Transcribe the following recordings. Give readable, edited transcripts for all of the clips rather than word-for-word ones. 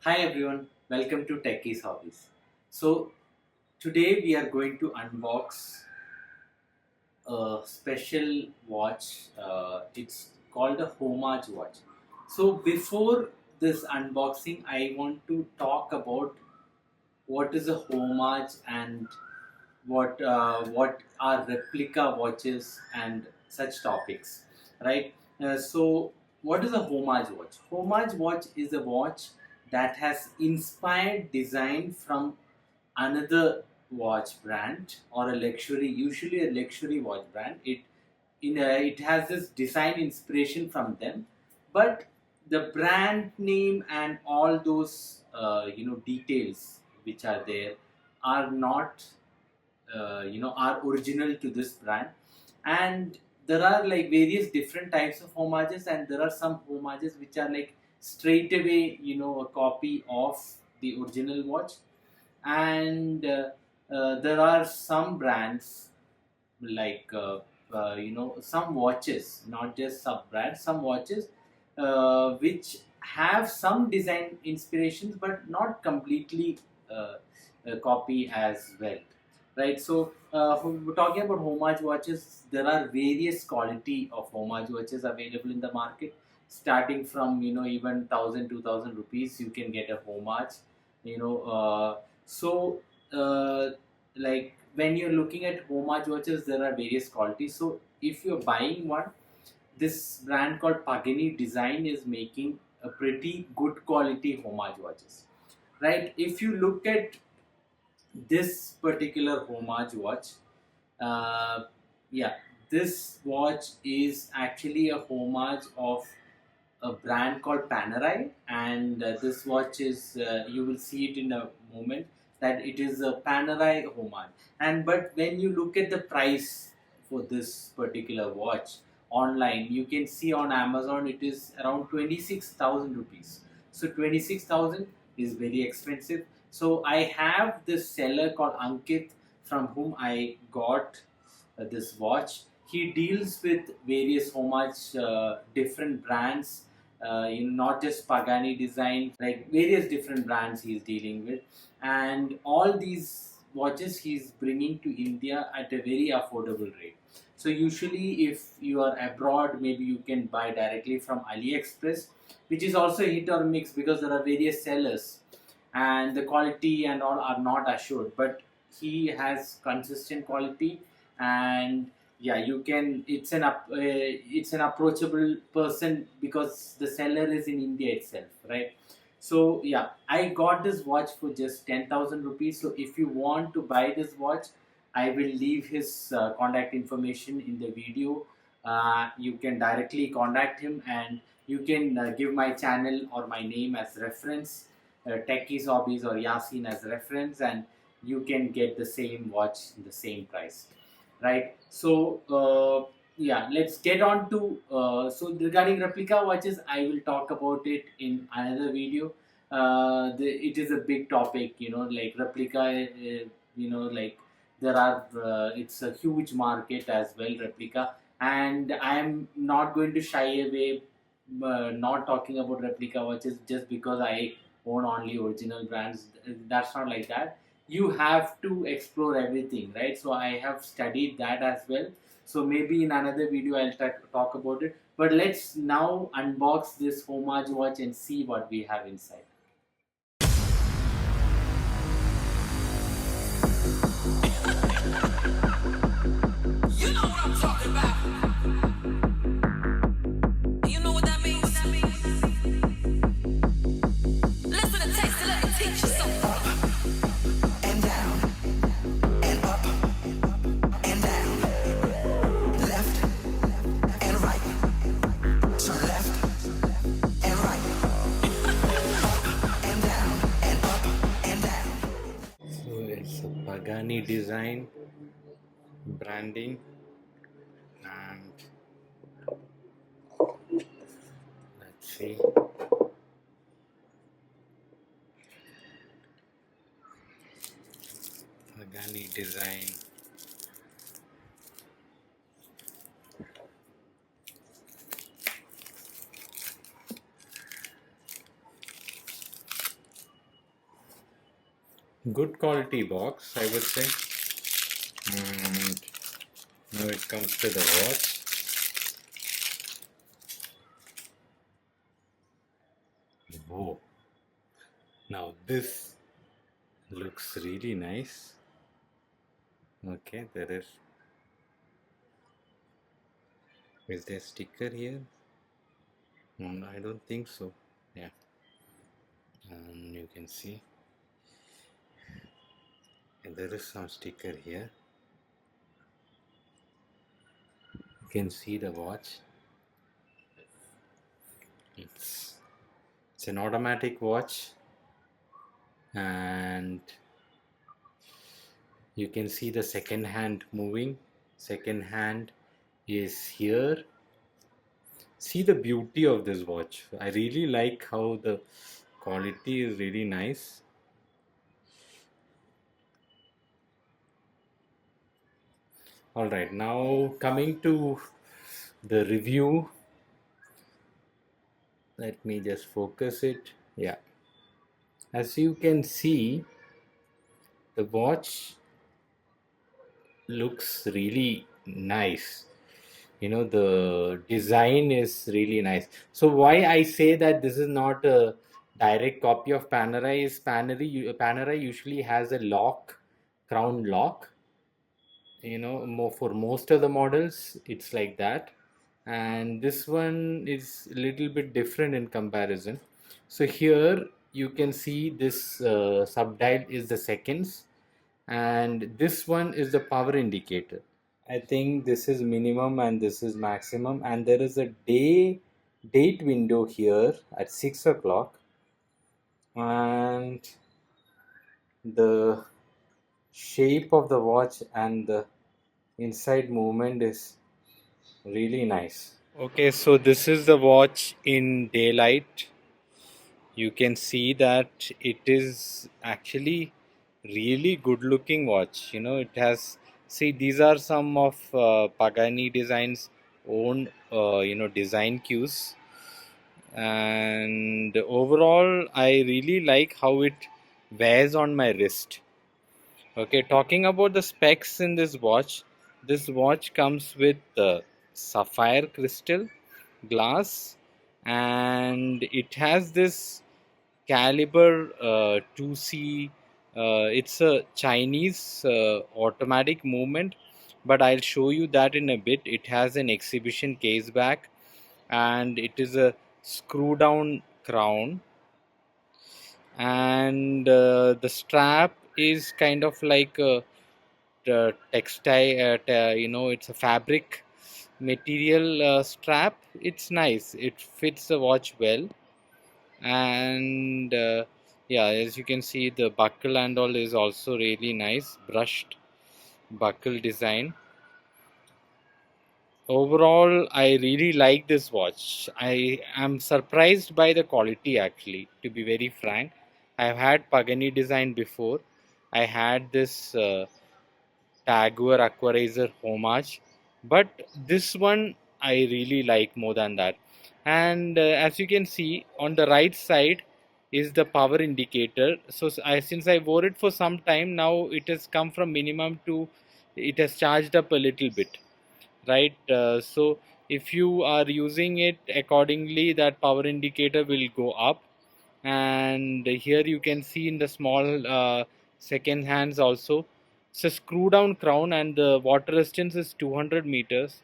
Hi everyone, welcome to Techie's Hobbies. So today we are going to unbox a special watch. It's called a Homage watch. So before this unboxing, I want to talk about what is a homage and what are replica watches and such topics, right? So what is a homage watch? Homage watch is a watch that has inspired design from another watch brand or a luxury, usually a luxury watch brand. It has this design inspiration from them, but the brand name and all those details which are there are not are original to this brand. And there are like various different types of homages, and there are some homages which are like straight away a copy of the original watch. And there are some brands like some watches, not just sub brands, some watches which have some design inspirations but not completely a copy as well, right? So when we're talking about homage watches, there are various quality of homage watches available in the market, starting from even 1,000 2,000 rupees you can get a homage. you know so uh, like when you're looking at homage watches, there are various qualities. So if you're buying one, this brand called Pagani Design is making a pretty good quality homage watches, right? If you look at this particular homage watch, uh, yeah, this watch is actually a homage of a brand called Panerai, and this watch is you will see it in a moment that it is a Panerai homage. And but when you look at the price for this particular watch online, you can see on Amazon it is around 26,000 rupees. So 26,000 is very expensive. So I have this seller called Anikit, from whom I got this watch. He deals with various homage different brands, not just Pagani Design, like various different brands he's dealing with. And all these watches he's bringing to India at a very affordable rate. So usually if you are abroad, maybe you can buy directly from AliExpress, which is also hit or miss because there are various sellers and the quality and all are not assured. But he has consistent quality. And yeah, you can, it's an approachable person because the seller is in India itself, right? So yeah, I got this watch for just 10,000 rupees. So if you want to buy this watch, I will leave his contact information in the video. You can directly contact him, and you can give my channel or my name as reference, Techie's Hobbies or Yasin as reference, and you can get the same watch in the same price, right? So yeah, let's get on to so regarding replica watches, I will talk about it in another video. It is a big topic, like replica, like there are it's a huge market as well, replica. And I am not going to shy away not talking about replica watches just because I own only original brands. That's not like that. You have to explore everything, right? So I have studied that as well. So maybe in another video I'll talk about it. But let's now unbox this homage watch and see what we have inside. You know what I'm talking about. You know what that means? Listen to Textile, let me teach you something. Up and down, and up and down, left and right, turn left and right, up and down, and up and down. So it's a Pagani Design branding, and let's see. Pagani Design. good quality box, I would say. And now it comes to the watch. Whoa! Now this looks really nice. Okay, is there a sticker here? No, I don't think so. Yeah, you can see there is some sticker here. You can see the watch. It's an automatic watch, and you can see the second hand moving. Second hand is here. See the beauty of this watch. I really like how the quality is really nice. All right, now coming to the review. Let me just focus it. Yeah, as you can see, the watch looks really nice. You know, the design is really nice. So why I say that this is not a direct copy of Panerai is Panerai usually has a lock, crown lock. You know, more for most of the models it's like that, and this one is a little bit different in comparison. So here you can see this subdial is the seconds, and this one is the power indicator. I think this is minimum and this is maximum, and there is a date window here at 6 o'clock, and the shape of the watch and the inside movement is really nice. Okay, so this is the watch in daylight. You can see that it is actually really good looking watch. You know, it has, see, these are some of Pagani Design's own design cues, and overall I really like how it wears on my wrist. Okay, talking about the specs in this watch comes with sapphire crystal glass, and it has this caliber 2C. It's a Chinese automatic movement, but I'll show you that in a bit. It has an exhibition case back, and it is a screw down crown, and the strap is kind of like a textile, it's a fabric material strap. It's nice, it fits the watch well, and yeah, as you can see, the buckle and all is also really nice, brushed buckle design. Overall I really like this watch. I am surprised by the quality, actually, to be very frank. I've had Pagani Design before. I had this Tagore Aquarizer Homage, but this one I really like more than that. And as you can see, on the right side is the power indicator. So since I wore it for some time now, it has come from minimum to, it has charged up a little bit, right? So if you are using it accordingly, that power indicator will go up. And here you can see in the small second hands also, it's a screw down crown, and the water resistance is 200 meters.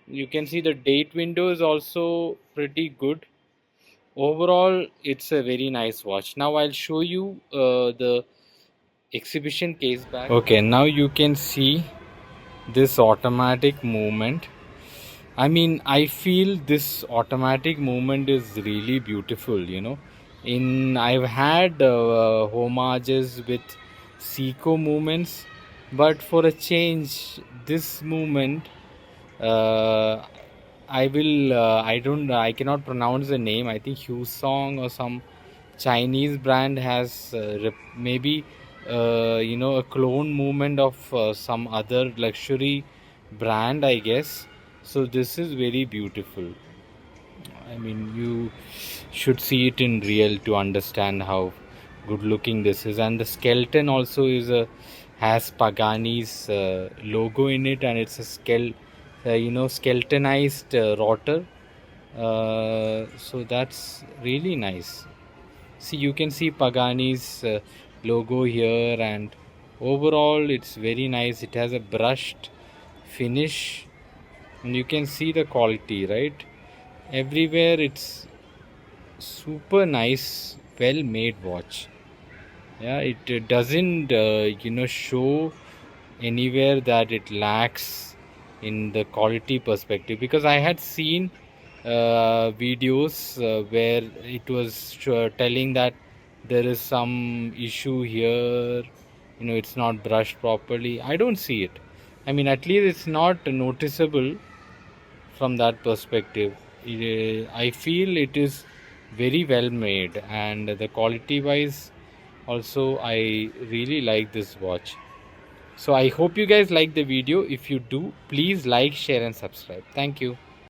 You can see the date window is also pretty good. Overall it's a very nice watch. Now I'll show you the exhibition case back. Okay, now you can see this automatic movement. I mean, I feel this automatic movement is really beautiful, you know. I've had homages with Seiko movements, but for a change, this movement, uh, I cannot pronounce the name. I think Song or some Chinese brand has maybe a clone movement of some other luxury brand, I guess. So this is very beautiful. I mean, you should see it in real to understand how good looking this is. And the skeleton also is has Pagani's logo in it, and it's a skeletonized rotor. So that's really nice. See, you can see Pagani's logo here, and overall it's very nice. It has a brushed finish, and you can see the quality, right? Everywhere it's super nice, well made watch. Yeah, it doesn't show anywhere that it lacks in the quality perspective, because I had seen videos where it was telling that there is some issue here, it's not brushed properly. I don't see it. I mean, at least it's not noticeable from that perspective. I feel it is very well made, and the quality wise also I really like this watch. So I hope you guys like the video. If you do, please like, share and subscribe. Thank you.